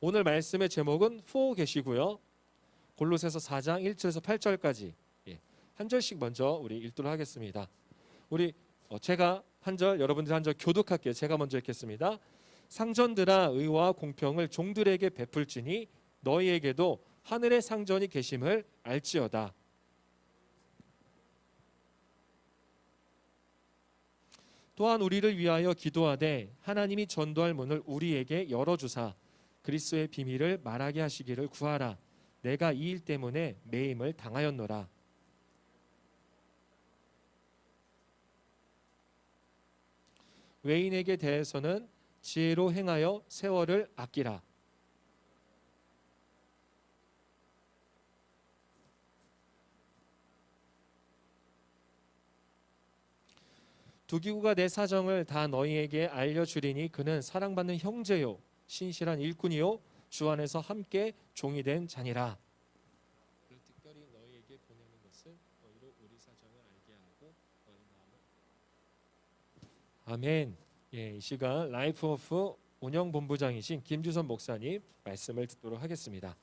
오늘 말씀의 제목은 for 계시고요. 골로새서 4장 1절에서 8절까지 한 절씩 먼저 우리 읽도록 하겠습니다. 우리 제가 한 절, 여러분들 한 절 교독할게요. 제가 먼저 읽겠습니다. 상전들아 의와 공평을 종들에게 베풀지니 너희에게도 하늘의 상전이 계심을 알지어다. 또한 우리를 위하여 기도하되 하나님이 전도할 문을 우리에게 열어주사 그리스도의 비밀을 말하게 하시기를 구하라. 내가 이 일 때문에 매임을 당하였노라. 외인에게 대해서는 지혜로 행하여 세월을 아끼라. 두기구가 내 사정을 다 너희에게 알려주리니 그는 사랑받는 형제요 신실한 일꾼이요 주 안에서 함께 종이 된 자니라. 특별히 너희에게 보내는 것은 너희로 우리 사정을 알게 하고 너희 마음을. 아멘. 이 시간 라이프 오프 운영본부장이신 김주선 목사님 말씀을 듣도록 하겠습니다.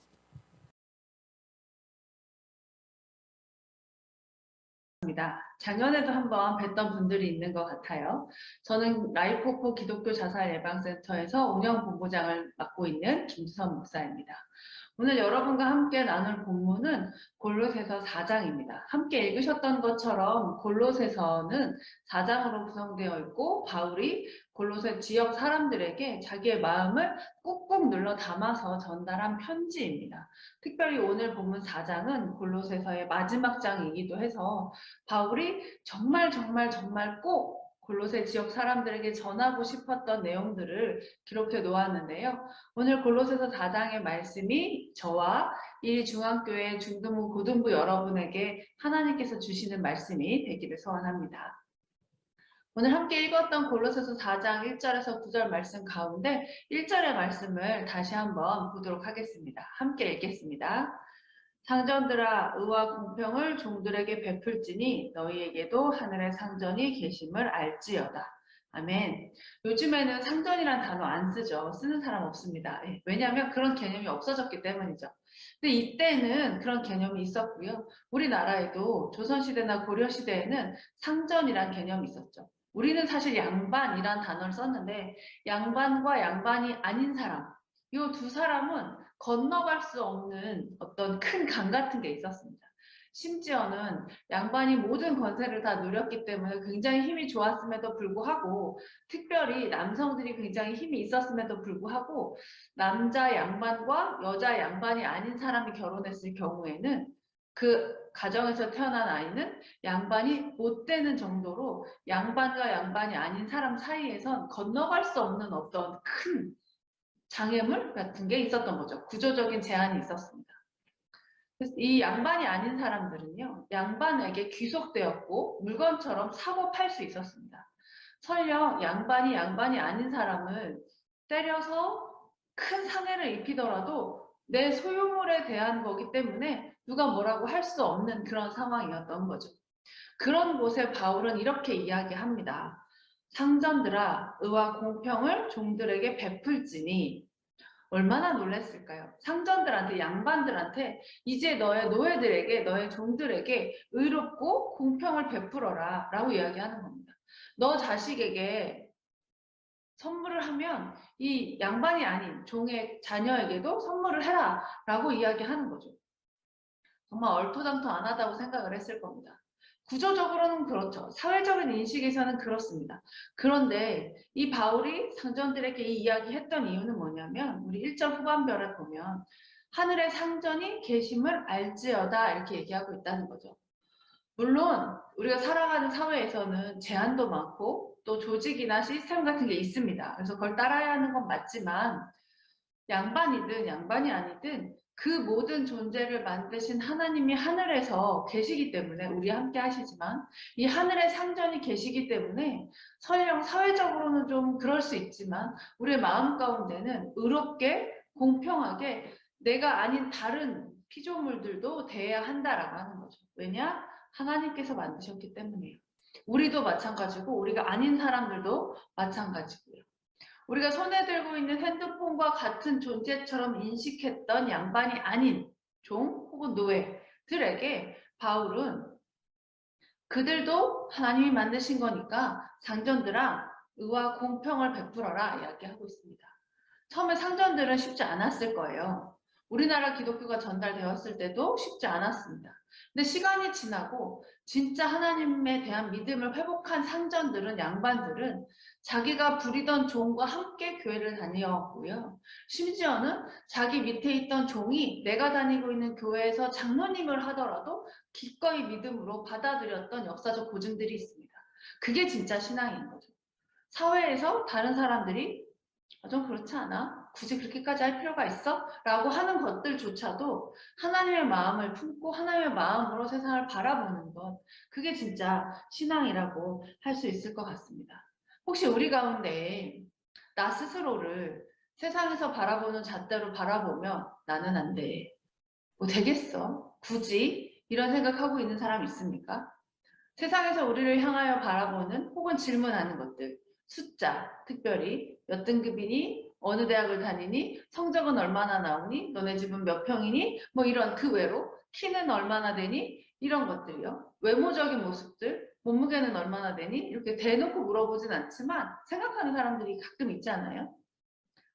작년에도 한번 뵀던 분들이 있는 것 같아요. 저는 라이프 오프 기독교 자살 예방센터에서 운영본부장을 맡고 있는 김주선 목사입니다. 오늘 여러분과 함께 나눌 본문은 골로새서 4장입니다. 함께 읽으셨던 것처럼 골로새서는 4장으로 구성되어 있고 바울이 골로새 지역 사람들에게 자기의 마음을 꾹꾹 눌러 담아서 전달한 편지입니다. 특별히 오늘 본문 4장은 골로새서의 마지막 장이기도 해서 바울이 정말 꼭 골로새 지역 사람들에게 전하고 싶었던 내용들을 기록해 놓았는데요. 오늘 골로새서 4장의 말씀이 저와 이 중앙교회 중등부 고등부 여러분에게 하나님께서 주시는 말씀이 되기를 소원합니다. 오늘 함께 읽었던 골로새서 4장 1절에서 9절 말씀 가운데 1절의 말씀을 다시 한번 보도록 하겠습니다. 함께 읽겠습니다. 상전들아 의와 공평을 종들에게 베풀지니 너희에게도 하늘의 상전이 계심을 알지어다. 아멘. 요즘에는 상전이란 단어 안 쓰죠. 쓰는 사람 없습니다. 왜냐하면 그런 개념이 없어졌기 때문이죠. 근데 이때는 그런 개념이 있었고요. 우리나라에도 조선시대나 고려시대에는 상전이란 개념이 있었죠. 우리는 사실 양반이란 단어를 썼는데 양반과 양반이 아닌 사람, 이 두 사람은 건너갈 수 없는 어떤 큰 강 같은 게 있었습니다. 심지어는 양반이 모든 권세를 다 누렸기 때문에 굉장히 힘이 좋았음에도 불구하고 특별히 남성들이 굉장히 힘이 있었음에도 불구하고 남자 양반과 여자 양반이 아닌 사람이 결혼했을 경우에는 그 가정에서 태어난 아이는 양반이 못 되는 정도로 양반과 양반이 아닌 사람 사이에선 건너갈 수 없는 어떤 큰 장애물 같은 게 있었던 거죠. 구조적인 제한이 있었습니다. 그래서 이 양반이 아닌 사람들은요, 양반에게 귀속되었고 물건처럼 사고 팔 수 있었습니다. 설령 양반이 아닌 사람을 때려서 큰 상해를 입히더라도 내 소유물에 대한 거기 때문에 누가 뭐라고 할 수 없는 그런 상황이었던 거죠. 그런 곳에 바울은 이렇게 이야기합니다. 상전들아 의와 공평을 종들에게 베풀지니. 얼마나 놀랐을까요? 상전들한테, 양반들한테 이제 너의 노예들에게, 너의 종들에게 의롭고 공평을 베풀어라 라고 이야기하는 겁니다. 너 자식에게 선물을 하면 이 양반이 아닌 종의 자녀에게도 선물을 해라 라고 이야기하는 거죠. 정말 얼토당토 안 하다고 생각을 했을 겁니다. 구조적으로는 그렇죠. 사회적인 인식에서는 그렇습니다. 그런데 이 바울이 상전들에게 이 이야기했던 이유는 뭐냐면 우리 1절 후반별에 보면 하늘의 상전이 계심을 알지어다 이렇게 얘기하고 있다는 거죠. 물론 우리가 살아가는 사회에서는 제한도 많고 또 조직이나 시스템 같은 게 있습니다. 그래서 그걸 따라야 하는 건 맞지만 양반이든 양반이 아니든 그 모든 존재를 만드신 하나님이 하늘에서 계시기 때문에 우리 함께 하시지만 이 하늘의 상전이 계시기 때문에 설령 사회적으로는 좀 그럴 수 있지만 우리의 마음 가운데는 의롭게 공평하게 내가 아닌 다른 피조물들도 대해야 한다라고 하는 거죠. 왜냐? 하나님께서 만드셨기 때문이에요. 우리도 마찬가지고 우리가 아닌 사람들도 마찬가지고요. 우리가 손에 들고 있는 핸드폰과 같은 존재처럼 인식했던 양반이 아닌 종 혹은 노예들에게 바울은 그들도 하나님이 만드신 거니까 상전들아 의와 공평을 베풀어라 이야기하고 있습니다. 처음에 상전들은 쉽지 않았을 거예요. 우리나라 기독교가 전달되었을 때도 쉽지 않았습니다. 근데 시간이 지나고 진짜 하나님에 대한 믿음을 회복한 상전들은, 양반들은 자기가 부리던 종과 함께 교회를 다녔고요. 심지어는 자기 밑에 있던 종이 내가 다니고 있는 교회에서 장로님을 하더라도 기꺼이 믿음으로 받아들였던 역사적 고증들이 있습니다. 그게 진짜 신앙인 거죠. 사회에서 다른 사람들이 좀 그렇지 않아? 굳이 그렇게까지 할 필요가 있어? 라고 하는 것들조차도 하나님의 마음을 품고 하나님의 마음으로 세상을 바라보는 것, 그게 진짜 신앙이라고 할 수 있을 것 같습니다. 혹시 우리 가운데 나 스스로를 세상에서 바라보는 잣대로 바라보며 나는 안 돼, 뭐 되겠어? 굳이? 이런 생각하고 있는 사람 있습니까? 세상에서 우리를 향하여 바라보는 혹은 질문하는 것들, 숫자, 특별히 몇 등급이니, 어느 대학을 다니니, 성적은 얼마나 나오니, 너네 집은 몇 평이니, 뭐 이런 그 외로 키는 얼마나 되니, 이런 것들이요. 외모적인 모습들, 몸무게는 얼마나 되니, 이렇게 대놓고 물어보진 않지만 생각하는 사람들이 가끔 있잖아요.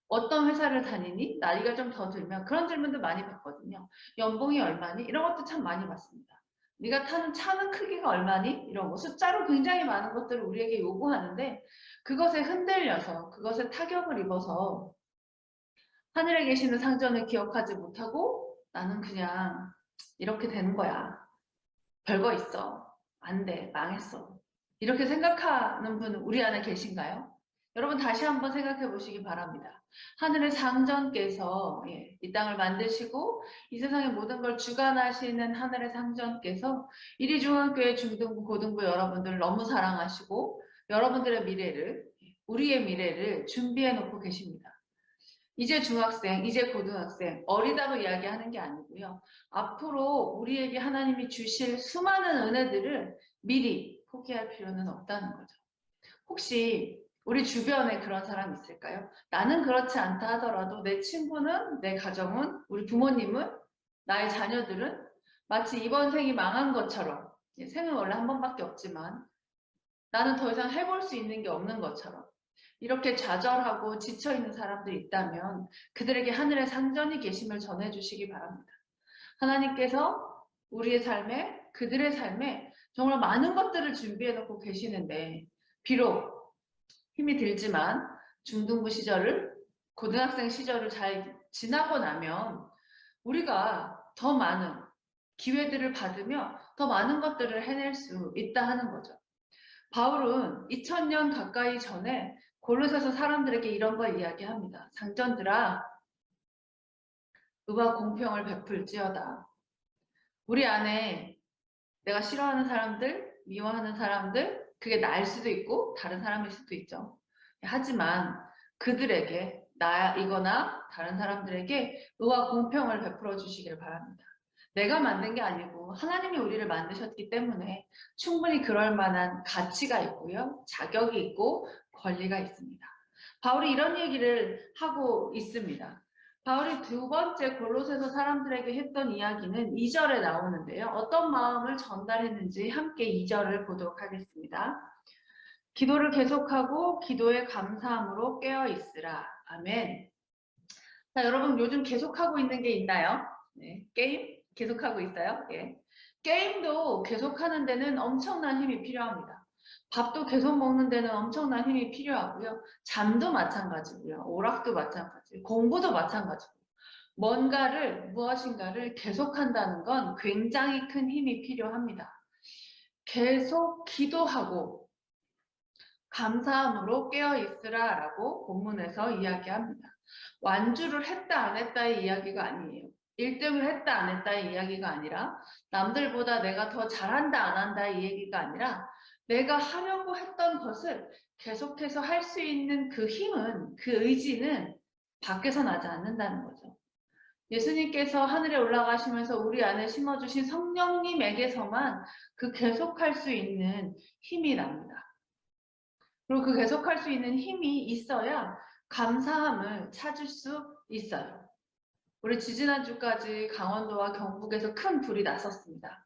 어떤 회사를 다니니, 나이가 좀 더 들면 그런 질문들 많이 받거든요. 연봉이 얼마니, 이런 것도 참 많이 받습니다. 네가 타는 차는 크기가 얼마니? 이런 거 숫자로 굉장히 많은 것들을 우리에게 요구하는데 그것에 흔들려서 그것에 타격을 입어서 하늘에 계시는 상전을 기억하지 못하고 나는 그냥 이렇게 되는 거야. 별거 있어. 안 돼. 망했어. 이렇게 생각하는 분 우리 안에 계신가요? 여러분 다시 한번 생각해 보시기 바랍니다. 하늘의 상전께서 이 땅을 만드시고 이 세상의 모든 걸 주관하시는 하늘의 상전께서 이리중앙교회 중등부 고등부 여러분들 너무 사랑하시고 여러분들의 미래를, 우리의 미래를 준비해 놓고 계십니다. 이제 중학생, 이제 고등학생, 어리다고 이야기하는 게 아니고요. 앞으로 우리에게 하나님이 주실 수많은 은혜들을 미리 포기할 필요는 없다는 거죠. 혹시 우리 주변에 그런 사람 있을까요? 나는 그렇지 않다 하더라도 내 친구는, 내 가정은, 우리 부모님은, 나의 자녀들은 마치 이번 생이 망한 것처럼, 생은 원래 한 번밖에 없지만 나는 더 이상 해볼 수 있는 게 없는 것처럼 이렇게 좌절하고 지쳐있는 사람들이 있다면 그들에게 하늘의 상전이 계심을 전해주시기 바랍니다. 하나님께서 우리의 삶에, 그들의 삶에 정말 많은 것들을 준비해놓고 계시는데 비록 힘이 들지만 중등부 시절을, 고등학생 시절을 잘 지나고 나면 우리가 더 많은 기회들을 받으며 더 많은 것들을 해낼 수 있다 하는 거죠. 바울은 2000년 가까이 전에 골로새서 사람들에게 이런 걸 이야기합니다. 상전들아, 의와 공평을 베풀지어다. 우리 안에 내가 싫어하는 사람들, 미워하는 사람들, 그게 나일 수도 있고 다른 사람일 수도 있죠. 하지만 그들에게, 나이거나 다른 사람들에게 의와 공평을 베풀어 주시기를 바랍니다. 내가 만든 게 아니고 하나님이 우리를 만드셨기 때문에 충분히 그럴 만한 가치가 있고요. 자격이 있고 권리가 있습니다. 바울이 이런 얘기를 하고 있습니다. 바울이 두 번째 골로새서 사람들에게 했던 이야기는 2절에 나오는데요. 어떤 마음을 전달했는지 함께 2절을 보도록 하겠습니다. 기도를 계속하고 기도에 감사함으로 깨어 있으라. 아멘. 자, 여러분 요즘 계속하고 있는 게 있나요? 네, 게임 계속하고 있어요. 예. 게임도 계속하는 데는 엄청난 힘이 필요합니다. 밥도 계속 먹는 데는 엄청난 힘이 필요하고요. 잠도 마찬가지고요. 오락도 마찬가지, 공부도 마찬가지고. 뭔가를, 무엇인가를 계속한다는 건 굉장히 큰 힘이 필요합니다. 계속 기도하고 감사함으로 깨어 있으라 라고 본문에서 이야기합니다. 완주를 했다 안 했다의 이야기가 아니에요. 1등을 했다 안 했다의 이야기가 아니라 남들보다 내가 더 잘한다 안 한다의 얘기가 아니라 내가 하려고 했던 것을 계속해서 할 수 있는 그 힘은, 그 의지는 밖에서 나지 않는다는 거죠. 예수님께서 하늘에 올라가시면서 우리 안에 심어주신 성령님에게서만 그 계속할 수 있는 힘이 납니다. 그리고 그 계속할 수 있는 힘이 있어야 감사함을 찾을 수 있어요. 우리 지지난주까지 강원도와 경북에서 큰 불이 났었습니다.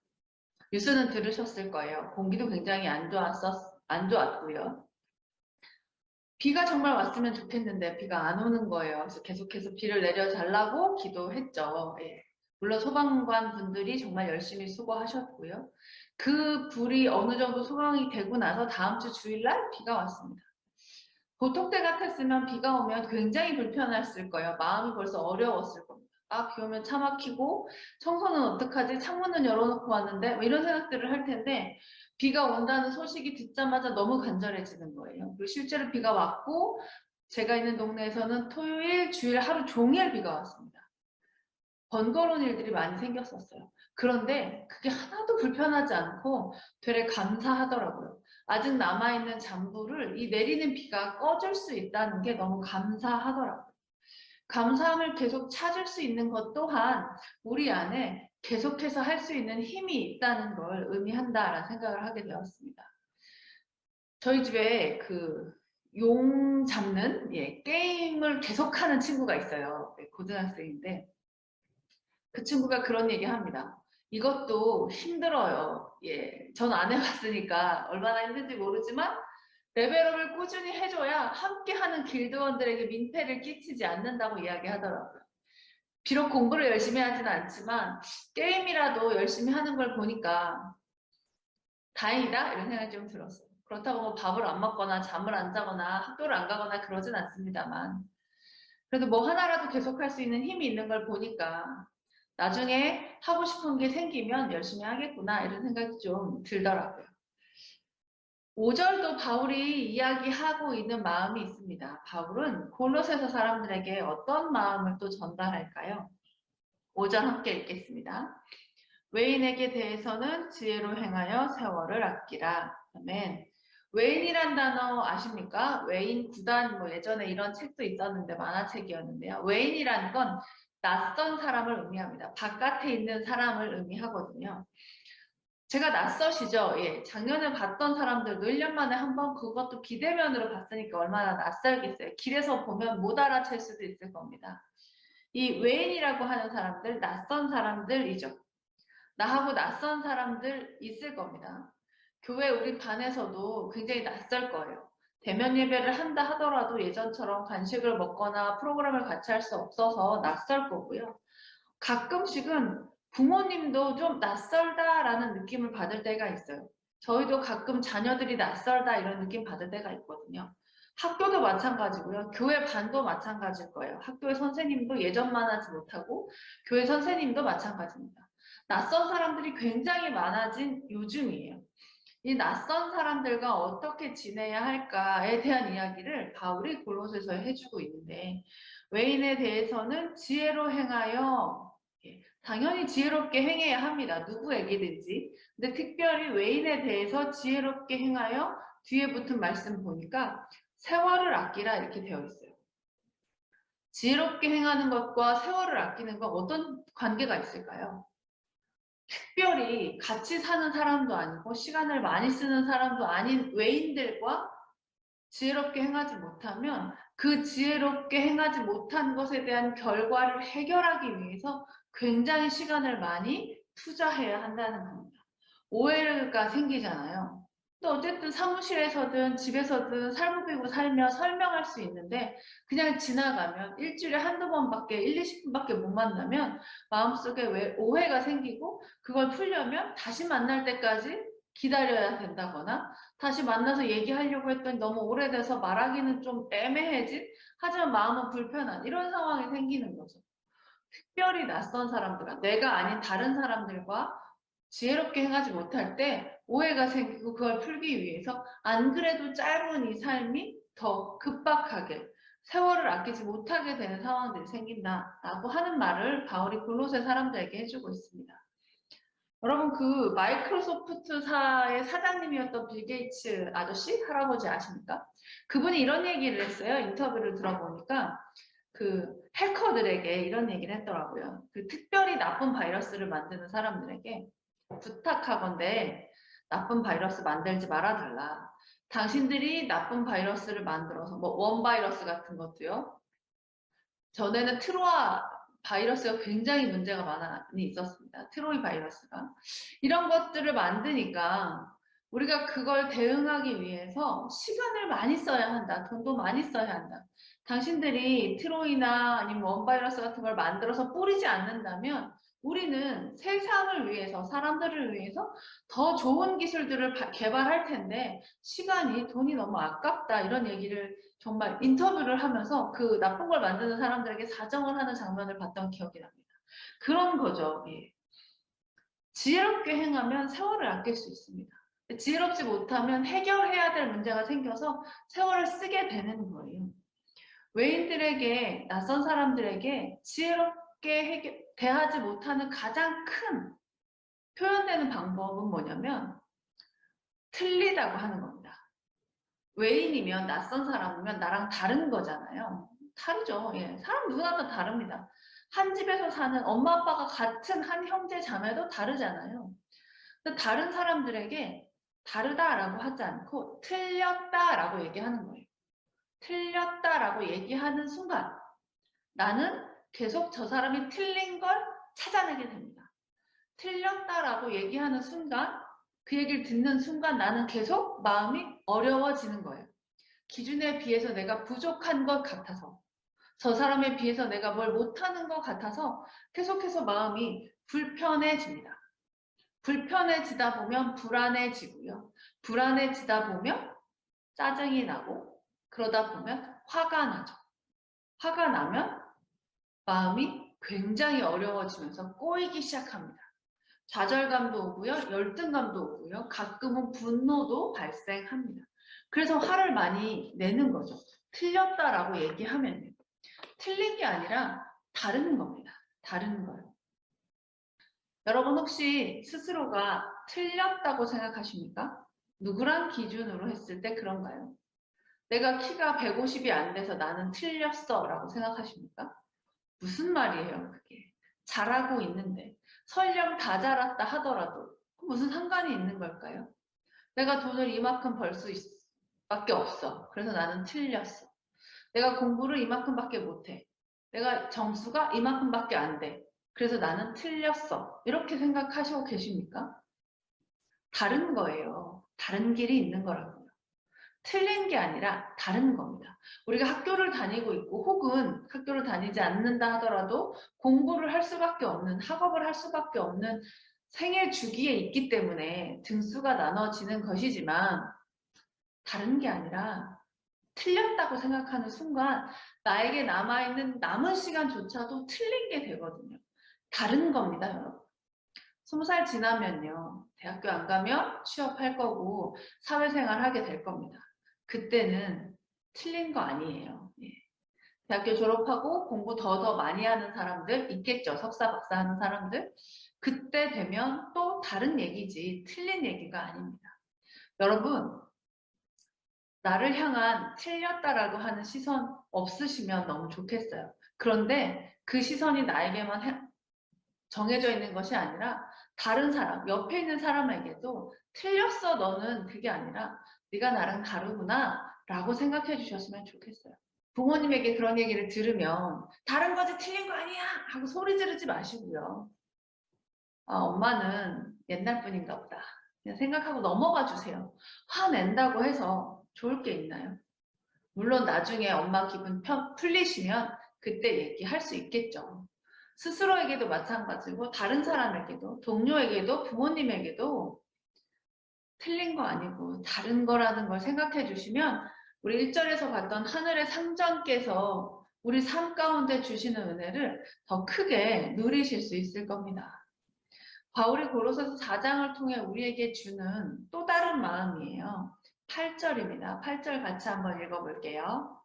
뉴스는 들으셨을 거예요. 공기도 굉장히 안 좋았고요. 비가 정말 왔으면 좋겠는데 비가 안 오는 거예요. 그래서 계속해서 비를 내려달라고 기도했죠. 예. 물론 소방관 분들이 정말 열심히 수고하셨고요. 그 불이 어느 정도 소강이 되고 나서 다음 주 주일날 비가 왔습니다. 보통 때 같았으면 비가 오면 굉장히 불편했을 거예요. 마음이 벌써 어려웠을 겁니다. 아, 비 오면 차 막히고 청소는 어떡하지? 창문은 열어놓고 왔는데 뭐 이런 생각들을 할 텐데 비가 온다는 소식이 듣자마자 너무 간절해지는 거예요. 그리고 실제로 비가 왔고 제가 있는 동네에서는 토요일, 주일 하루 종일 비가 왔습니다. 번거로운 일들이 많이 생겼었어요. 그런데 그게 하나도 불편하지 않고 되레 감사하더라고요. 아직 남아있는 잔불을 이 내리는 비가 꺼줄 수 있다는 게 너무 감사하더라고요. 감사함을 계속 찾을 수 있는 것 또한 우리 안에 계속해서 할 수 있는 힘이 있다는 걸 의미한다라는 생각을 하게 되었습니다. 저희 집에 그 용 잡는 게임을 계속하는 친구가 있어요. 고등학생인데 그 친구가 그런 얘기 합니다. 이것도 힘들어요. 예, 전 안 해봤으니까 얼마나 힘든지 모르지만 레벨업을 꾸준히 해줘야 함께하는 길드원들에게 민폐를 끼치지 않는다고 이야기하더라고요. 비록 공부를 열심히 하진 않지만 게임이라도 열심히 하는 걸 보니까 다행이다 이런 생각이 좀 들었어요. 그렇다고 뭐 밥을 안 먹거나 잠을 안 자거나 학교를 안 가거나 그러진 않습니다만 그래도 뭐 하나라도 계속할 수 있는 힘이 있는 걸 보니까 나중에 하고 싶은 게 생기면 열심히 하겠구나 이런 생각이 좀 들더라고요. 5절도 바울이 이야기하고 있는 마음이 있습니다. 바울은 골로새서 사람들에게 어떤 마음을 또 전달할까요? 5절 함께 읽겠습니다. 외인에게 대해서는 지혜로 행하여 세월을 아끼라. 아멘. 외인이란 단어 아십니까? 외인 구단 뭐 예전에 이런 책도 있었는데 만화책이었는데요. 외인이란 건 낯선 사람을 의미합니다. 바깥에 있는 사람을 의미하거든요. 제가 낯서시죠? 예, 작년에 봤던 사람들도 1년 만에 한 번 그것도 비대면으로 봤으니까 얼마나 낯설겠어요. 길에서 보면 못 알아챌 수도 있을 겁니다. 이 외인이라고 하는 사람들, 낯선 사람들이죠. 나하고 낯선 사람들 있을 겁니다. 교회 우리 반에서도 굉장히 낯설 거예요. 대면 예배를 한다 하더라도 예전처럼 간식을 먹거나 프로그램을 같이 할 수 없어서 낯설 거고요. 가끔씩은 부모님도 좀 낯설다라는 느낌을 받을 때가 있어요. 저희도 가끔 자녀들이 낯설다 이런 느낌 받을 때가 있거든요. 학교도 마찬가지고요. 교회 반도 마찬가지일 거예요. 학교의 선생님도 예전만 하지 못하고 교회 선생님도 마찬가지입니다. 낯선 사람들이 굉장히 많아진 요즘이에요. 이 낯선 사람들과 어떻게 지내야 할까에 대한 이야기를 바울이 골로새서에 해주고 있는데 외인에 대해서는 지혜로 행하여 당연히 지혜롭게 행해야 합니다. 누구에게든지. 근데 특별히 외인에 대해서 지혜롭게 행하여 뒤에 붙은 말씀 보니까 세월을 아끼라 이렇게 되어 있어요. 지혜롭게 행하는 것과 세월을 아끼는 건 어떤 관계가 있을까요? 특별히 같이 사는 사람도 아니고 시간을 많이 쓰는 사람도 아닌 외인들과 지혜롭게 행하지 못하면 그 지혜롭게 행하지 못한 것에 대한 결과를 해결하기 위해서 굉장히 시간을 많이 투자해야 한다는 겁니다. 오해가 생기잖아요. 또 어쨌든 사무실에서든 집에서든 살모비고 살며 설명할 수 있는데 그냥 지나가면 일주일에 한두 번밖에 1, 20분밖에 못 만나면 마음속에 왜 오해가 생기고 그걸 풀려면 다시 만날 때까지 기다려야 된다거나 다시 만나서 얘기하려고 했더니 너무 오래돼서 말하기는 좀 애매해진 하지만 마음은 불편한 이런 상황이 생기는 거죠. 특별히 낯선 사람들과 내가 아닌 다른 사람들과 지혜롭게 행하지 못할 때 오해가 생기고 그걸 풀기 위해서 안 그래도 짧은 이 삶이 더 급박하게 세월을 아끼지 못하게 되는 상황들이 생긴다라고 하는 말을 바울이 골로새 사람들에게 해주고 있습니다. 여러분 그 마이크로소프트사의 사장님이었던 빌 게이츠 아저씨 할아버지 아십니까? 그분이 이런 얘기를 했어요. 인터뷰를 들어보니까 그 해커들에게 이런 얘기를 했더라고요. 그 특별히 나쁜 바이러스를 만드는 사람들에게 부탁하건대 나쁜 바이러스 만들지 말아달라. 당신들이 나쁜 바이러스를 만들어서 뭐 원바이러스 같은 것도요. 전에는 트로아 바이러스가 굉장히 문제가 많이 있었습니다. 트로이 바이러스가. 이런 것들을 만드니까 우리가 그걸 대응하기 위해서 시간을 많이 써야 한다. 돈도 많이 써야 한다. 당신들이 트로이나 아니면 원바이러스 같은 걸 만들어서 뿌리지 않는다면 우리는 세상을 위해서, 사람들을 위해서 더 좋은 기술들을 개발할 텐데 시간이, 돈이 너무 아깝다. 이런 얘기를 정말 인터뷰를 하면서 그 나쁜 걸 만드는 사람들에게 사정을 하는 장면을 봤던 기억이 납니다. 그런 거죠. 예. 지혜롭게 행하면 세월을 아낄 수 있습니다. 지혜롭지 못하면 해결해야 될 문제가 생겨서 세월을 쓰게 되는 거예요. 외인들에게, 낯선 사람들에게 지혜롭게 대하지 못하는 가장 큰 표현되는 방법은 뭐냐면 틀리다고 하는 겁니다. 외인이면, 낯선 사람이면 나랑 다른 거잖아요. 다르죠. 예. 사람 누구나 다 다릅니다. 한 집에서 사는 엄마 아빠가 같은 한 형제 자매도 다르잖아요. 근데 다른 사람들에게 다르다라고 하지 않고 틀렸다라고 얘기하는 거예요. 틀렸다라고 얘기하는 순간 나는 계속 저 사람이 틀린 걸 찾아내게 됩니다. 틀렸다라고 얘기하는 순간, 그 얘기를 듣는 순간 나는 계속 마음이 어려워지는 거예요. 기준에 비해서 내가 부족한 것 같아서, 저 사람에 비해서 내가 뭘 못하는 것 같아서 계속해서 마음이 불편해집니다. 불편해지다 보면 불안해지고요. 불안해지다 보면 짜증이 나고, 그러다 보면 화가 나죠. 화가 나면 마음이 굉장히 어려워지면서 꼬이기 시작합니다. 좌절감도 오고요, 열등감도 오고요, 가끔은 분노도 발생합니다. 그래서 화를 많이 내는 거죠. 틀렸다라고 얘기하면요. 틀린 게 아니라 다른 겁니다. 다른 거예요. 여러분 혹시 스스로가 틀렸다고 생각하십니까? 누구랑 기준으로 했을 때 그런가요? 내가 키가 150이 안 돼서 나는 틀렸어 라고 생각하십니까? 무슨 말이에요 그게? 잘하고 있는데 설령 다 잘했다 하더라도 무슨 상관이 있는 걸까요? 내가 돈을 이만큼 벌 수 밖에 없어. 그래서 나는 틀렸어. 내가 공부를 이만큼밖에 못해. 내가 점수가 이만큼밖에 안 돼. 그래서 나는 틀렸어. 이렇게 생각하시고 계십니까? 다른 거예요. 다른 길이 있는 거라고요. 틀린 게 아니라 다른 겁니다. 우리가 학교를 다니고 있고 혹은 학교를 다니지 않는다 하더라도 공부를 할 수밖에 없는, 학업을 할 수밖에 없는 생애 주기에 있기 때문에 등수가 나눠지는 것이지만 다른 게 아니라 틀렸다고 생각하는 순간 나에게 남아있는 남은 시간조차도 틀린 게 되거든요. 다른 겁니다, 여러분. 20살 지나면요. 대학교 안 가면 취업할 거고 사회생활 하게 될 겁니다. 그때는 틀린 거 아니에요. 예. 대학교 졸업하고 공부 더 많이 하는 사람들 있겠죠. 석사, 박사 하는 사람들. 그때 되면 또 다른 얘기지 틀린 얘기가 아닙니다. 여러분, 나를 향한 틀렸다라고 하는 시선 없으시면 너무 좋겠어요. 그런데 그 시선이 나에게만 정해져 있는 것이 아니라 다른 사람, 옆에 있는 사람에게도 틀렸어 너는 그게 아니라 네가 나랑 다르구나 라고 생각해 주셨으면 좋겠어요. 부모님에게 그런 얘기를 들으면 다른 거지 틀린 거 아니야 하고 소리 지르지 마시고요. 아, 엄마는 옛날 분인가 보다. 그냥 생각하고 넘어가 주세요. 화낸다고 해서 좋을 게 있나요? 물론 나중에 엄마 기분 풀리시면 그때 얘기할 수 있겠죠. 스스로에게도 마찬가지고 다른 사람에게도 동료에게도 부모님에게도 틀린 거 아니고 다른 거라는 걸 생각해 주시면 우리 1절에서 봤던 하늘의 상전께서 우리 삶 가운데 주시는 은혜를 더 크게 누리실 수 있을 겁니다. 바울이 고로새서 4장을 통해 우리에게 주는 또 다른 마음이에요. 8절입니다. 8절 같이 한번 읽어볼게요.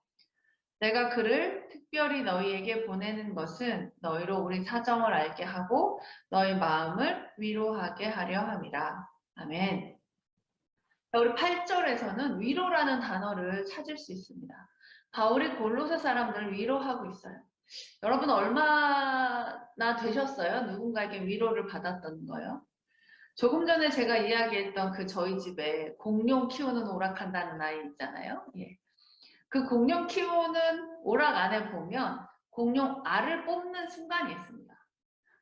내가 그를 특별히 너희에게 보내는 것은 너희로 우리 사정을 알게 하고 너희 마음을 위로하게 하려 함이라. 아멘. 우리 8절에서는 위로라는 단어를 찾을 수 있습니다. 바울이 골로새 사람들을 위로하고 있어요. 여러분 얼마나 되셨어요? 누군가에게 위로를 받았던 거요? 조금 전에 제가 이야기했던 그 저희 집에 공룡 키우는 오락한다는 아이 있잖아요. 예. 그 공룡 키우는 오락 안에 보면 공룡 알을 뽑는 순간이 있습니다.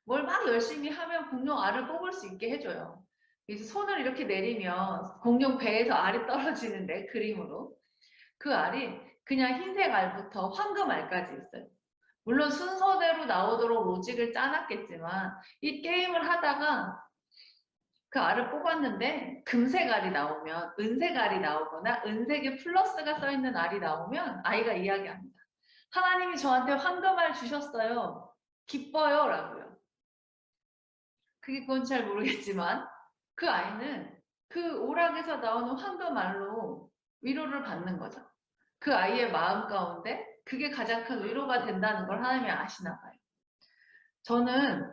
뭘 막 열심히 하면 공룡 알을 뽑을 수 있게 해줘요. 그래서 손을 이렇게 내리면 공룡 배에서 알이 떨어지는데 그림으로 그 알이 그냥 흰색 알부터 황금 알까지 있어요. 물론 순서대로 나오도록 로직을 짜놨겠지만 이 게임을 하다가 그 알을 뽑았는데 금색 알이 나오면 은색 알이 나오거나 은색에 플러스가 써 있는 알이 나오면 아이가 이야기합니다. 하나님이 저한테 황금알 주셨어요. 기뻐요 라고요. 그게 그건 잘 모르겠지만 그 아이는 그 오락에서 나오는 황금알로 위로를 받는 거죠. 그 아이의 마음 가운데 그게 가장 큰 위로가 된다는 걸 하나님이 아시나 봐요. 저는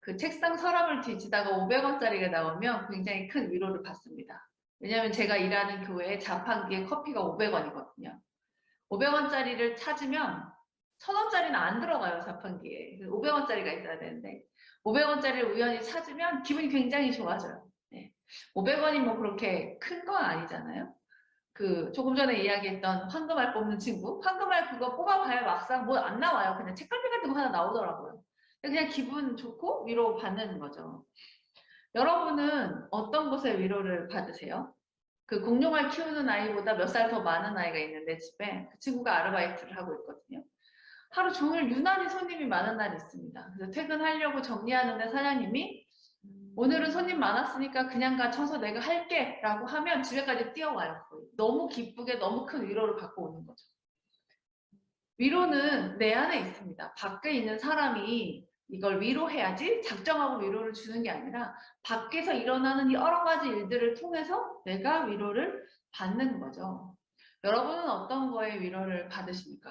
그 책상 서랍을 뒤지다가 500원짜리가 나오면 굉장히 큰 위로를 받습니다. 왜냐하면 제가 일하는 교회에 자판기에 커피가 500원이거든요. 500원짜리를 찾으면 1000원짜리는 안 들어가요, 자판기에. 500원짜리가 있어야 되는데 500원짜리를 우연히 찾으면 기분이 굉장히 좋아져요. 네. 500원이 뭐 그렇게 큰 건 아니잖아요. 그 조금 전에 이야기했던 황금알 뽑는 친구, 황금알 그거 뽑아봐야 막상 뭐 안 나와요. 그냥 책갈피 같은 거 하나 나오더라고요. 그냥 기분 좋고 위로 받는 거죠. 여러분은 어떤 곳에 위로를 받으세요? 그 공룡알 키우는 아이보다 몇 살 더 많은 아이가 있는데 집에 그 친구가 아르바이트를 하고 있거든요. 하루 종일 유난히 손님이 많은 날이 있습니다. 그래서 퇴근하려고 정리하는데 사장님이 오늘은 손님 많았으니까 그냥 가 청소 내가 할게 라고 하면 집에까지 뛰어와요. 거의. 너무 기쁘게 너무 큰 위로를 받고 오는 거죠. 위로는 내 안에 있습니다. 밖에 있는 사람이 이걸 위로해야지 작정하고 위로를 주는 게 아니라 밖에서 일어나는 여러 가지 일들을 통해서 내가 위로를 받는 거죠. 여러분은 어떤 거에 위로를 받으십니까?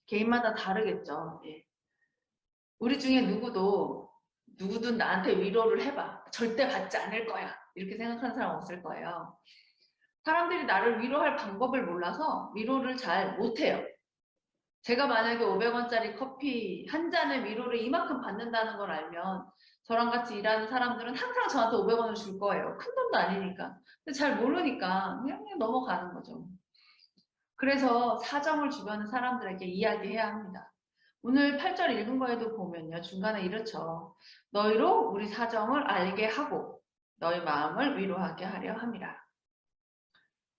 개인마다 다르겠죠. 예. 우리 중에 누구든 나한테 위로를 해봐. 절대 받지 않을 거야. 이렇게 생각하는 사람 없을 거예요. 사람들이 나를 위로할 방법을 몰라서 위로를 잘 못해요. 제가 만약에 500원짜리 커피 한 잔의 위로를 이만큼 받는다는 걸 알면 저랑 같이 일하는 사람들은 항상 저한테 500원을 줄 거예요. 큰 돈도 아니니까. 근데 잘 모르니까 그냥 넘어가는 거죠. 그래서 사정을 주변의 사람들에게 이야기해야 합니다. 오늘 8절 읽은 거에도 보면요. 중간에 이렇죠. 너희로 우리 사정을 알게 하고 너희 마음을 위로하게 하려 함이라.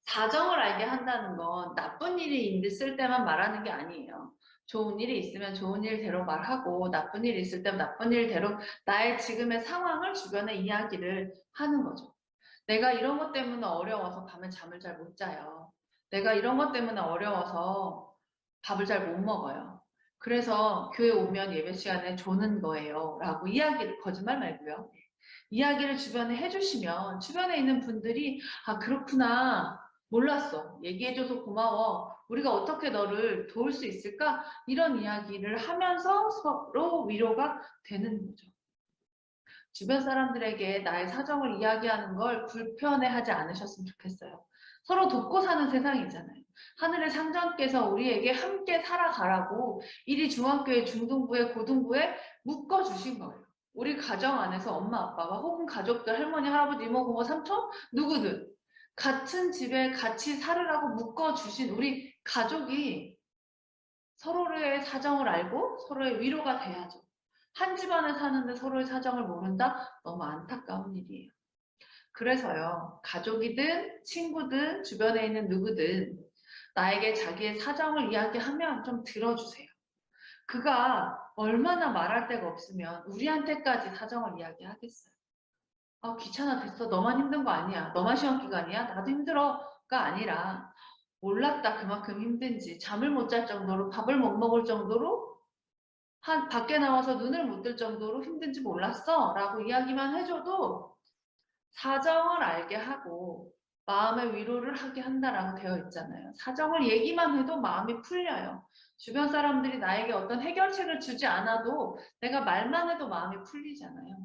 사정을 알게 한다는 건 나쁜 일이 있을 때만 말하는 게 아니에요. 좋은 일이 있으면 좋은 일대로 말하고 나쁜 일이 있을 때면 나쁜 일대로 나의 지금의 상황을 주변에 이야기를 하는 거죠. 내가 이런 것 때문에 어려워서 밤에 잠을 잘 못 자요. 내가 이런 것 때문에 어려워서 밥을 잘 못 먹어요. 그래서 교회 오면 예배 시간에 조는 거예요. 라고 이야기를, 거짓말 말고요. 이야기를 주변에 해주시면 주변에 있는 분들이 아 그렇구나 몰랐어 얘기해줘서 고마워 우리가 어떻게 너를 도울 수 있을까 이런 이야기를 하면서 서로 위로가 되는 거죠. 주변 사람들에게 나의 사정을 이야기하는 걸 불편해하지 않으셨으면 좋겠어요. 서로 돕고 사는 세상이잖아요. 하늘의 상전께서 우리에게 함께 살아가라고 이리 중학교에 중등부에 고등부에 묶어주신 거예요. 우리 가정 안에서 엄마 아빠와 혹은 가족들 할머니 할아버지 이모 고모 삼촌 누구든 같은 집에 같이 살으라고 묶어주신 우리 가족이 서로의 사정을 알고 서로의 위로가 돼야죠. 한 집안에 사는데 서로의 사정을 모른다? 너무 안타까운 일이에요. 그래서요, 가족이든 친구든 주변에 있는 누구든 나에게 자기의 사정을 이야기하면 좀 들어주세요. 그가 얼마나 말할 데가 없으면 우리한테까지 사정을 이야기하겠어요. 아, 귀찮아 됐어. 너만 힘든 거 아니야. 너만 시험 기간이야. 나도 힘들어가 아니라 몰랐다. 그만큼 힘든지. 잠을 못 잘 정도로 밥을 못 먹을 정도로 밖에 나와서 눈을 못 뜰 정도로 힘든지 몰랐어. 라고 이야기만 해줘도 사정을 알게 하고 마음의 위로를 하게 한다라고 되어 있잖아요. 사정을 얘기만 해도 마음이 풀려요. 주변 사람들이 나에게 어떤 해결책을 주지 않아도 내가 말만 해도 마음이 풀리잖아요.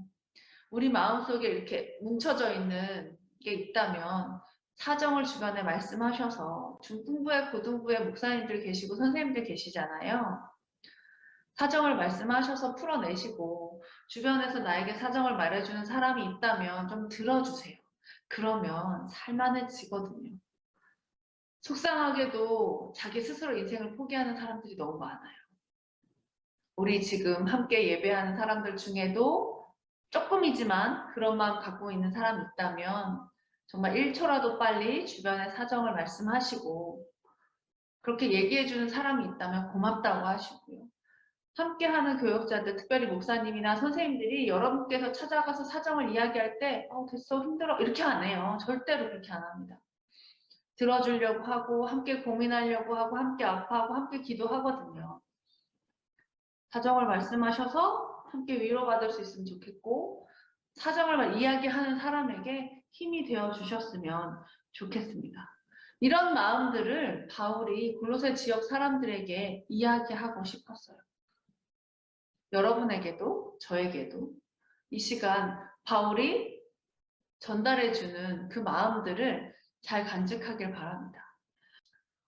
우리 마음속에 이렇게 뭉쳐져 있는 게 있다면 사정을 주변에 말씀하셔서 중등부에 고등부에 목사님들 계시고 선생님들 계시잖아요. 사정을 말씀하셔서 풀어내시고 주변에서 나에게 사정을 말해주는 사람이 있다면 좀 들어주세요. 그러면 살만해지거든요. 속상하게도 자기 스스로 인생을 포기하는 사람들이 너무 많아요. 우리 지금 함께 예배하는 사람들 중에도 조금이지만 그런 마음 갖고 있는 사람이 있다면 정말 1초라도 빨리 주변에 사정을 말씀하시고 그렇게 얘기해주는 사람이 있다면 고맙다고 하시고요. 함께하는 교역자들, 특별히 목사님이나 선생님들이 여러분께서 찾아가서 사정을 이야기할 때 됐어, 힘들어 이렇게 안 해요. 절대로 그렇게 안 합니다. 들어주려고 하고 함께 고민하려고 하고 함께 아파하고 함께 기도하거든요. 사정을 말씀하셔서 함께 위로받을 수 있으면 좋겠고 사정을 이야기하는 사람에게 힘이 되어 주셨으면 좋겠습니다. 이런 마음들을 바울이 골로새 지역 사람들에게 이야기하고 싶었어요. 여러분에게도 저에게도 이 시간 바울이 전달해주는 그 마음들을 잘 간직하길 바랍니다.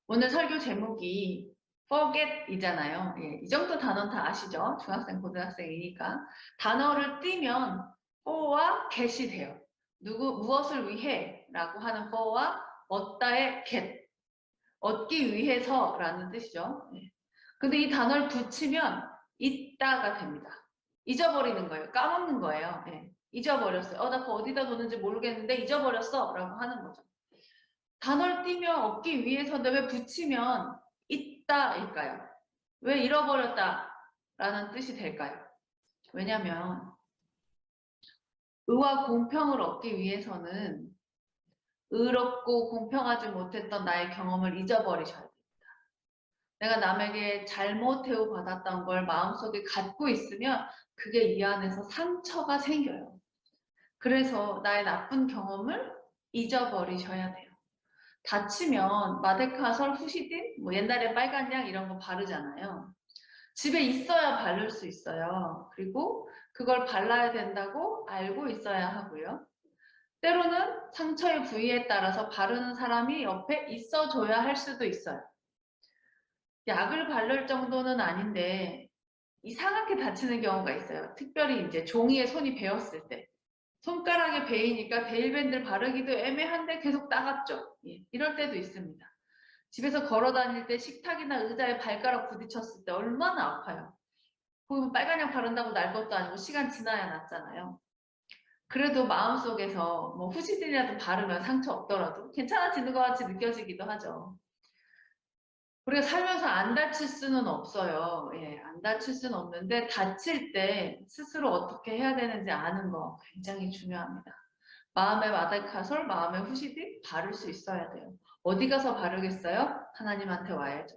오늘 설교 제목이 forget이잖아요. 이 정도 단어는 다 아시죠? 중학생, 고등학생이니까. 단어를 띄면 for와 get이 돼요. 무엇을 위해 라고 하는 for와 얻다의 get, 얻기 위해서라는 뜻이죠. 근데 이 단어를 붙이면 있다가 됩니다. 잊어버리는 거예요. 까먹는 거예요. 잊어버렸어요. 나 그거 어디다 뒀는지 모르겠는데 잊어버렸어 라고 하는 거죠. 단어를 띄면 얻기 위해서인데 왜 붙이면 있다일까요? 왜 잃어버렸다 라는 뜻이 될까요? 왜냐하면 의와 공평을 얻기 위해서는 의롭고 공평하지 못했던 나의 경험을 잊어버리셔야 됩니다. 내가 남에게 잘못 대우받았던 걸 마음속에 갖고 있으면 그게 이 안에서 상처가 생겨요. 그래서 나의 나쁜 경험을 잊어버리셔야 돼요. 다치면 마데카솔, 후시딘, 옛날에 빨간 약 이런 거 바르잖아요. 집에 있어야 바를 수 있어요. 그리고 그걸 발라야 된다고 알고 있어야 하고요. 때로는 상처의 부위에 따라서 바르는 사람이 옆에 있어줘야 할 수도 있어요. 약을 바를 정도는 아닌데 이상하게 다치는 경우가 있어요. 특별히 이제 종이에 손이 베었을 때. 손가락에 베이니까 데일밴드를 바르기도 애매한데 계속 따갑죠. 이럴 때도 있습니다. 집에서 걸어 다닐 때 식탁이나 의자에 발가락 부딪혔을 때 얼마나 아파요. 그리고 빨간약 바른다고 날 것도 아니고 시간 지나야 낫잖아요. 그래도 마음속에서 뭐 후시딘이라도 바르면 상처 없더라도 괜찮아지는 것 같이 느껴지기도 하죠. 우리가 살면서 안 다칠 수는 없어요. 안 다칠 수는 없는데 다칠 때 스스로 어떻게 해야 되는지 아는 거 굉장히 중요합니다. 마음의 마데카솔, 마음의 후시딘 바를 수 있어야 돼요. 어디 가서 바르겠어요? 하나님한테 와야죠.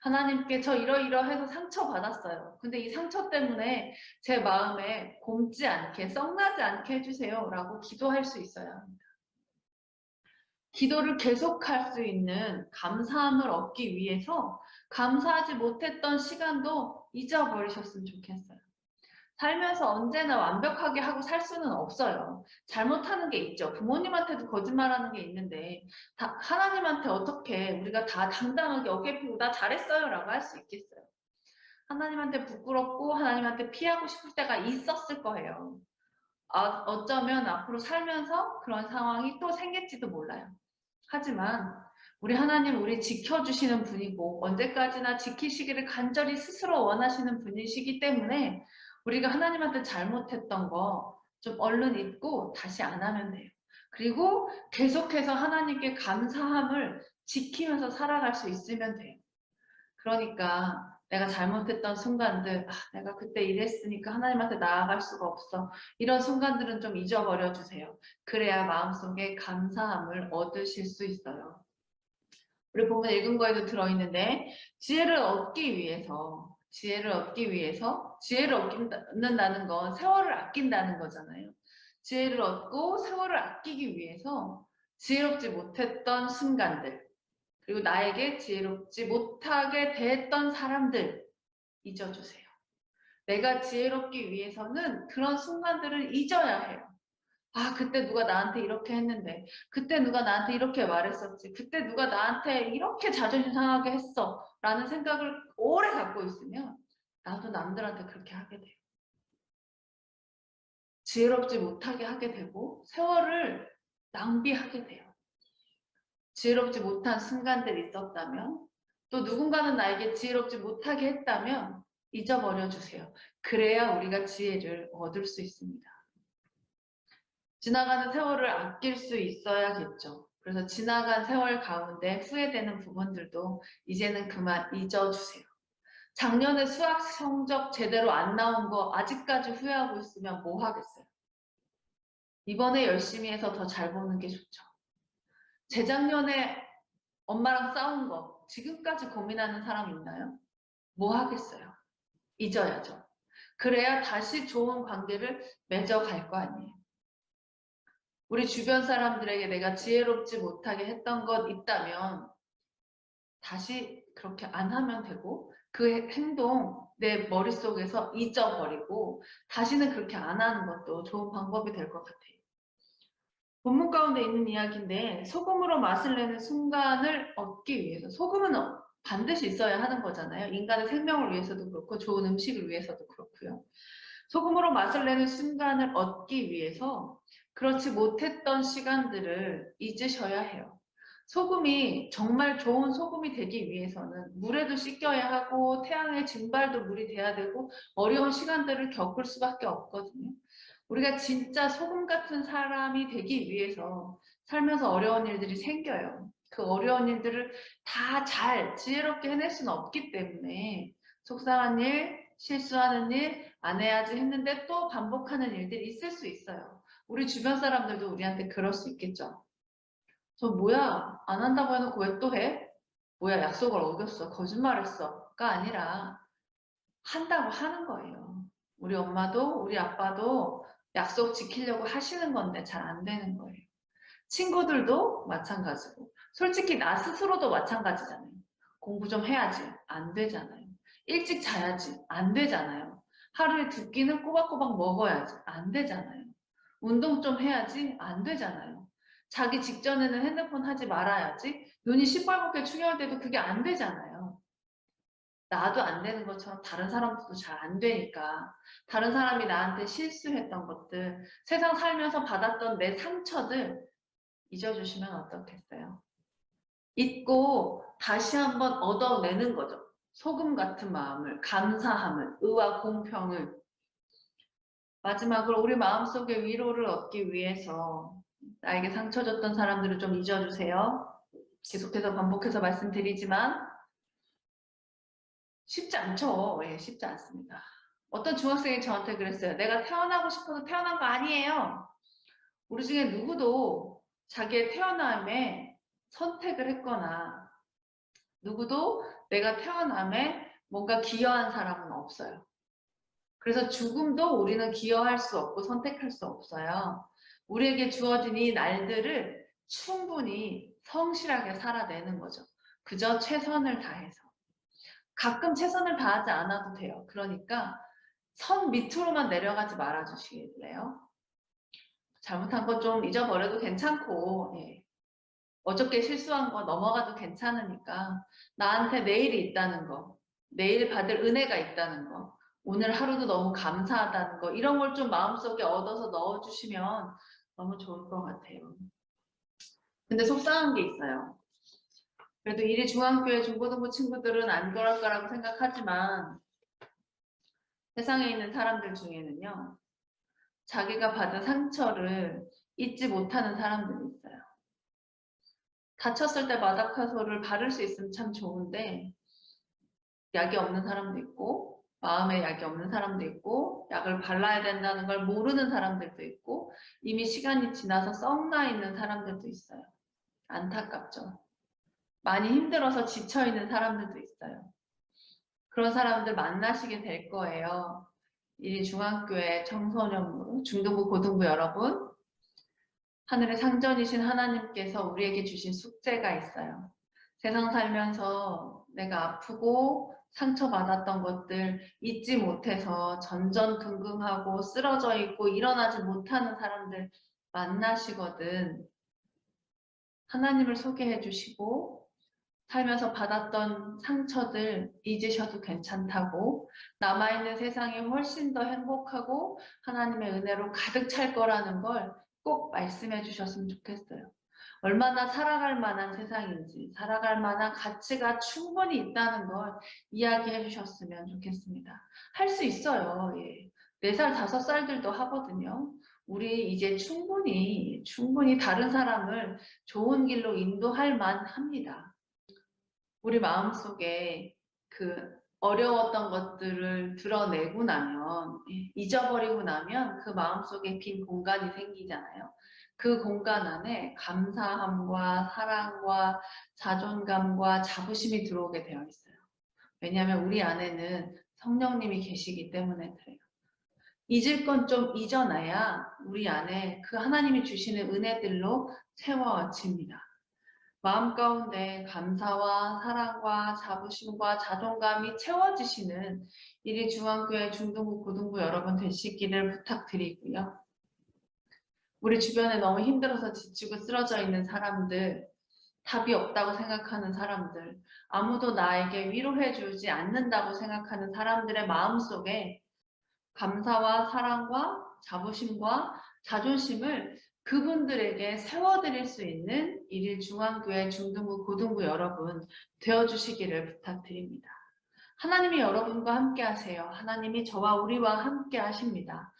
하나님께 저 이러이러해서 상처받았어요. 근데 이 상처 때문에 제 마음에 곪지 않게 썩나지 않게 해주세요 라고 기도할 수 있어야 합니다. 기도를 계속할 수 있는 감사함을 얻기 위해서 감사하지 못했던 시간도 잊어버리셨으면 좋겠어요. 살면서 언제나 완벽하게 하고 살 수는 없어요. 잘못하는 게 있죠. 부모님한테도 거짓말하는 게 있는데 하나님한테 어떻게 우리가 다 당당하게 어깨 피고 나 잘했어요 라고 할 수 있겠어요. 하나님한테 부끄럽고 하나님한테 피하고 싶을 때가 있었을 거예요. 어쩌면 앞으로 살면서 그런 상황이 또 생길지도 몰라요. 하지만 우리 하나님 우리 지켜주시는 분이고 언제까지나 지키시기를 간절히 스스로 원하시는 분이시기 때문에 우리가 하나님한테 잘못했던 거 좀 얼른 잊고 다시 안 하면 돼요. 그리고 계속해서 하나님께 감사함을 지키면서 살아갈 수 있으면 돼요. 그러니까 내가 잘못했던 순간들, 내가 그때 이랬으니까 하나님한테 나아갈 수가 없어. 이런 순간들은 좀 잊어버려 주세요. 그래야 마음속에 감사함을 얻으실 수 있어요. 우리 본문 읽은 거에도 들어있는데 지혜를 얻기 위해서 지혜를 얻는다는 건 세월을 아낀다는 거잖아요. 지혜를 얻고 세월을 아끼기 위해서 지혜롭지 못했던 순간들 그리고 나에게 지혜롭지 못하게 됐던 사람들 잊어주세요. 내가 지혜롭기 위해서는 그런 순간들을 잊어야 해요. 그때 누가 나한테 이렇게 했는데 그때 누가 나한테 이렇게 말했었지 그때 누가 나한테 이렇게 자존심 상하게 했어 라는 생각을 오래 갖고 있으면 나도 남들한테 그렇게 하게 돼요. 지혜롭지 못하게 하게 되고 세월을 낭비하게 돼요. 지혜롭지 못한 순간들이 있었다면 또 누군가는 나에게 지혜롭지 못하게 했다면 잊어버려 주세요. 그래야 우리가 지혜를 얻을 수 있습니다. 지나가는 세월을 아낄 수 있어야겠죠. 그래서 지나간 세월 가운데 후회되는 부분들도 이제는 그만 잊어주세요. 작년에 수학 성적 제대로 안 나온 거 아직까지 후회하고 있으면 뭐 하겠어요? 이번에 열심히 해서 더 잘 보는 게 좋죠. 재작년에 엄마랑 싸운 거 지금까지 고민하는 사람 있나요? 뭐 하겠어요? 잊어야죠. 그래야 다시 좋은 관계를 맺어갈 거 아니에요. 우리 주변 사람들에게 내가 지혜롭지 못하게 했던 것 있다면 다시 그렇게 안 하면 되고 그 행동 내 머릿속에서 잊어버리고 다시는 그렇게 안 하는 것도 좋은 방법이 될 것 같아요. 본문 가운데 있는 이야기인데 소금으로 맛을 내는 순간을 얻기 위해서 소금은 반드시 있어야 하는 거잖아요. 인간의 생명을 위해서도 그렇고 좋은 음식을 위해서도 그렇고요. 소금으로 맛을 내는 순간을 얻기 위해서 그렇지 못했던 시간들을 잊으셔야 해요. 소금이 정말 좋은 소금이 되기 위해서는 물에도 씻겨야 하고 태양의 증발도 물이 돼야 되고 어려운 시간들을 겪을 수밖에 없거든요. 우리가 진짜 소금 같은 사람이 되기 위해서 살면서 어려운 일들이 생겨요. 그 어려운 일들을 다 잘 지혜롭게 해낼 수는 없기 때문에 속상한 일, 실수하는 일, 안 해야지 했는데 또 반복하는 일들이 있을 수 있어요. 우리 주변 사람들도 우리한테 그럴 수 있겠죠. 저 뭐야 안 한다고 해놓고 왜 또 해? 뭐야 약속을 어겼어 거짓말했어가 아니라 한다고 하는 거예요. 우리 엄마도 우리 아빠도 약속 지키려고 하시는 건데 잘 안 되는 거예요. 친구들도 마찬가지고 솔직히 나 스스로도 마찬가지잖아요. 공부 좀 해야지 안 되잖아요. 일찍 자야지 안 되잖아요. 하루에 2끼는 꼬박꼬박 먹어야지 안 되잖아요. 운동 좀 해야지 안 되잖아요. 자기 직전에는 핸드폰 하지 말아야지 눈이 시뻘겋게 충혈돼도 그게 안 되잖아요. 나도 안 되는 것처럼 다른 사람들도 잘 안 되니까 다른 사람이 나한테 실수했던 것들 세상 살면서 받았던 내 상처들 잊어주시면 어떻겠어요? 잊고 다시 한번 얻어내는 거죠. 소금 같은 마음을, 감사함을, 의와 공평을. 마지막으로 우리 마음속에 위로를 얻기 위해서 나에게 상처 줬던 사람들을 좀 잊어주세요. 계속해서 반복해서 말씀드리지만 쉽지 않죠. 예, 쉽지 않습니다. 어떤 중학생이 저한테 그랬어요. 내가 태어나고 싶어서 태어난 거 아니에요. 우리 중에 누구도 자기의 태어남에 선택을 했거나 누구도 내가 태어남에 뭔가 기여한 사람은 없어요. 그래서 죽음도 우리는 기여할 수 없고 선택할 수 없어요. 우리에게 주어진 이 날들을 충분히 성실하게 살아내는 거죠. 그저 최선을 다해서. 가끔 최선을 다하지 않아도 돼요. 그러니까 선 밑으로만 내려가지 말아주시길래요. 잘못한 거 좀 잊어버려도 괜찮고 예. 어저께 실수한 거 넘어가도 괜찮으니까 나한테 내일이 있다는 거, 내일 받을 은혜가 있다는 거, 오늘 하루도 너무 감사하다는 거 이런 걸 좀 마음속에 얻어서 넣어주시면 너무 좋을 것 같아요. 근데 속상한 게 있어요. 그래도 이리 중앙교회 중고등부 친구들은 안 그럴 거라고 생각하지만 세상에 있는 사람들 중에는요. 자기가 받은 상처를 잊지 못하는 사람들이 있어요. 다쳤을 때 마다카소를 바를 수 있으면 참 좋은데 약이 없는 사람도 있고 마음에 약이 없는 사람도 있고 약을 발라야 된다는 걸 모르는 사람들도 있고 이미 시간이 지나서 썩나 있는 사람들도 있어요. 안타깝죠. 많이 힘들어서 지쳐있는 사람들도 있어요. 그런 사람들 만나시게 될 거예요. 이 중학교의 청소년부, 중등부, 고등부 여러분 하늘의 상전이신 하나님께서 우리에게 주신 숙제가 있어요. 세상 살면서 내가 아프고 상처받았던 것들 잊지 못해서 전전긍긍하고 쓰러져 있고 일어나지 못하는 사람들 만나시거든 하나님을 소개해 주시고 살면서 받았던 상처들 잊으셔도 괜찮다고, 남아있는 세상이 훨씬 더 행복하고 하나님의 은혜로 가득 찰 거라는 걸 꼭 말씀해 주셨으면 좋겠어요. 얼마나 살아갈 만한 세상인지, 살아갈 만한 가치가 충분히 있다는 걸 이야기해 주셨으면 좋겠습니다. 할 수 있어요. 예. 4살, 5살들도 하거든요. 우리 이제 충분히 다른 사람을 좋은 길로 인도할 만합니다. 우리 마음속에 그 어려웠던 것들을 드러내고 나면, 잊어버리고 나면 그 마음속에 빈 공간이 생기잖아요. 그 공간 안에 감사함과 사랑과 자존감과 자부심이 들어오게 되어 있어요. 왜냐하면 우리 안에는 성령님이 계시기 때문에 그래요. 잊을 건 좀 잊어놔야 우리 안에 그 하나님이 주시는 은혜들로 채워집니다. 마음 가운데 감사와 사랑과 자부심과 자존감이 채워지시는 일일중앙교회 중등부, 고등부 여러분 되시기를 부탁드리고요. 우리 주변에 너무 힘들어서 지치고 쓰러져 있는 사람들, 답이 없다고 생각하는 사람들, 아무도 나에게 위로해주지 않는다고 생각하는 사람들의 마음속에 감사와 사랑과 자부심과 자존심을 그분들에게 세워드릴 수 있는 일일중앙교회 중등부, 고등부 여러분 되어주시기를 부탁드립니다. 하나님이 여러분과 함께 하세요. 하나님이 저와 우리와 함께 하십니다.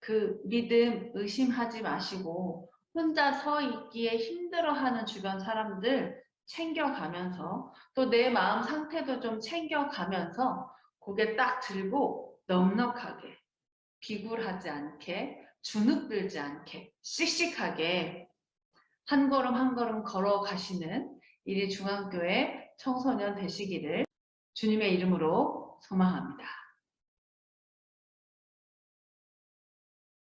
그 믿음 의심하지 마시고 혼자 서 있기에 힘들어하는 주변 사람들 챙겨가면서 또 내 마음 상태도 좀 챙겨가면서 고개 딱 들고 넉넉하게 비굴하지 않게 주눅들지 않게 씩씩하게 한 걸음 한 걸음 걸어가시는 일일중앙교회 청소년 되시기를 주님의 이름으로 소망합니다.